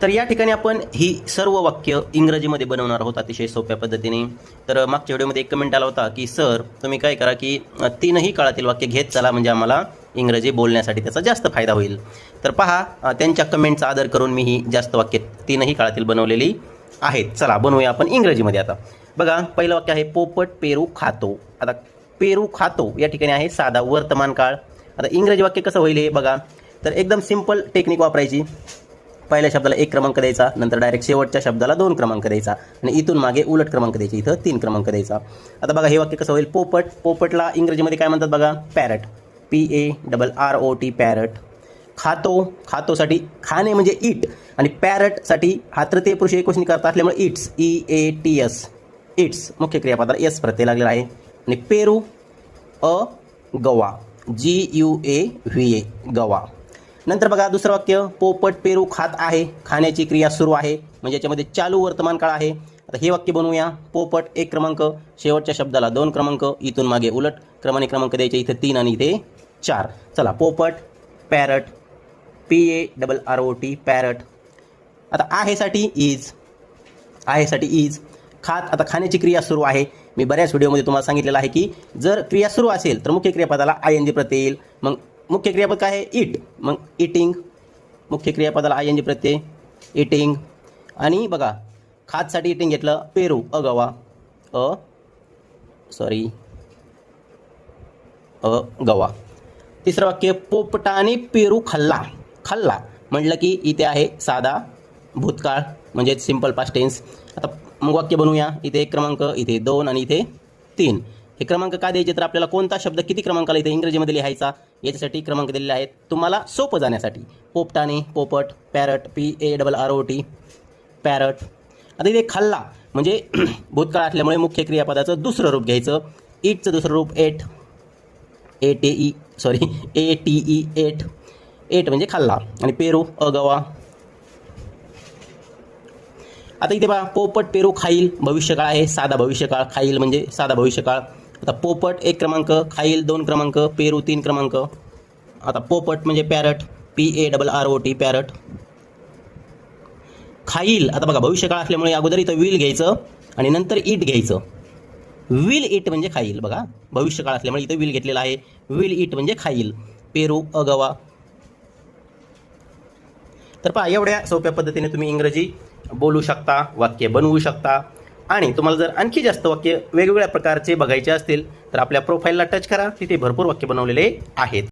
तर या ठिकाणी आपण ही सर्व वाक्य इंग्रजीमध्ये बनवणार आहोत अतिशय सोप्या पद्धतीने. तर मागच्या व्हिडिओमध्ये एक कमेंट आला होता की सर तुम्ही काय करा की तीनही काळातील वाक्य घेत चला, म्हणजे आम्हाला इंग्रजी बोलण्यासाठी त्याचा जास्त फायदा होईल. तर पहा, त्यांच्या कमेंटचा आदर करून मी ही जास्त वाक्य तीनही काळातील बनवलेली आहेत. चला बनवूया आपण इंग्रजीमध्ये. आता बघा, पहिलं वाक्य आहे पोपट पेरू खातो. आता पेरू खातो या ठिकाणी आहे साधा वर्तमान काळ. आता इंग्रजी वाक्य कसं होईल हे बघा. तर एकदम सिंपल टेक्निक वापरायची. पहिल्या शब्दाला 1 क्रमांक द्यायचा, नंतर डायरेक्ट शेवटच्या शब्दाला 2 क्रमांक द्यायचा आणि इथून मागे उलट क्रमांक द्यायचे, इथं 3 क्रमांक द्यायचा. आता बघा हे वाक्य कसं होईल. पोपट, पोपटला इंग्रजीमध्ये काय म्हणतात बघा, पॅरट, PARROT पॅरट. खातो, खातोसाठी खाणे म्हणजे ईट, आणि पॅरटसाठी हा तृतीय पुरुष एकवचनी करता असल्यामुळे इट्स, EATS, इट्स मुख्य क्रियापदाला एस प्रत्यय लागलेला आहे. आणि पेरू गवा, GUAVA गवा. नंतर बघा दुसरं वाक्य, पोपट पेरू खात आहे. खाण्याची क्रिया सुरू आहे, म्हणजे याच्यामध्ये चालू वर्तमान काळ आहे. आता हे वाक्य बनवूया. पोपट 1 क्रमांक, शेवटच्या शब्दाला 2 क्रमांक, इथून मागे उलट क्रमांक द्यायचे, इथे 3 आणि इथे 4. चला, पोपट पॅरट, PARROT पॅरट. आता आहेसाठी इज, आहेसाठी इज. खात, आता खाण्याची क्रिया सुरू आहे. मी बऱ्याच व्हिडिओमध्ये तुम्हाला सांगितलेलं आहे की जर क्रिया सुरू असेल तर मुख्य क्रियापदाला ING प्रत्यय येईल. मग मुख्य क्रियापद काय आहे, इट, मग इटिंग, मुख्य क्रियापदाला ING प्रत्यय, इटिंग. आणि बघा खातसाठी इटिंग घेतलं, पेरू गवा, गवा. तिसरं वाक्य, पोपटाने पेरू खाल्ला. खाल्ला म्हटलं की इथे आहे साधा भूतकाळ, म्हणजे सिंपल पास्ट टेन्स. आता मग वाक्य बनवूया. इथे 1 क्रमांक, इथे 2 आणि इथे 3. हे क्रमांक का द्यायचे, तर आपल्याला कोणता शब्द किती क्रमांकाला इथे इंग्रजीमध्ये लिहायचा याच्यासाठी क्रमांक दिलेले आहेत तुम्हाला सोपं जाण्यासाठी. पोपटाने, पोपट, पॅरट, PARROT पॅरट. आता इथे खाल्ला म्हणजे भूतकाळ असल्यामुळे मुख्य क्रियापदाचं दुसरं रूप घ्यायचं. इटचं दुसरं रूप एट, ATE एट. एट म्हणजे खाल्ला. आणि पेरू गवा. आता इथे बघा, पोपट पेरू खाईल, भविष्यकाळ आहे, साधा भविष्यकाळ. खाईल म्हणजे साधा भविष्यकाळ. आता पोपट 1 क्रमांक, खाईल 2 क्रमांक, पेरू 3 क्रमांक. आता पोपट म्हणजे पॅरट, PARROT पॅरट. खाईल, आता बघा भविष्यकाळ असल्यामुळे अगोदर इथं विल घ्यायचं आणि नंतर इट घ्यायचं. विल इट म्हणजे खाईल. बघा भविष्यकाळ असल्यामुळे इथं विल घेतलेला आहे. विल इट म्हणजे खाईल. पेरू गवा. तर पहा, एवढ्या सोप्या पद्धतीने तुम्ही इंग्रजी बोलू शकता, वाक्य बनवू शकता. आणि तुम्हाला जर आणखी जास्त वाक्य वेगवेगळ्या प्रकारचे बघायचे असतील तर आपल्या प्रोफाईलला टच करा, तिथे भरपूर वाक्य बनवलेले आहेत.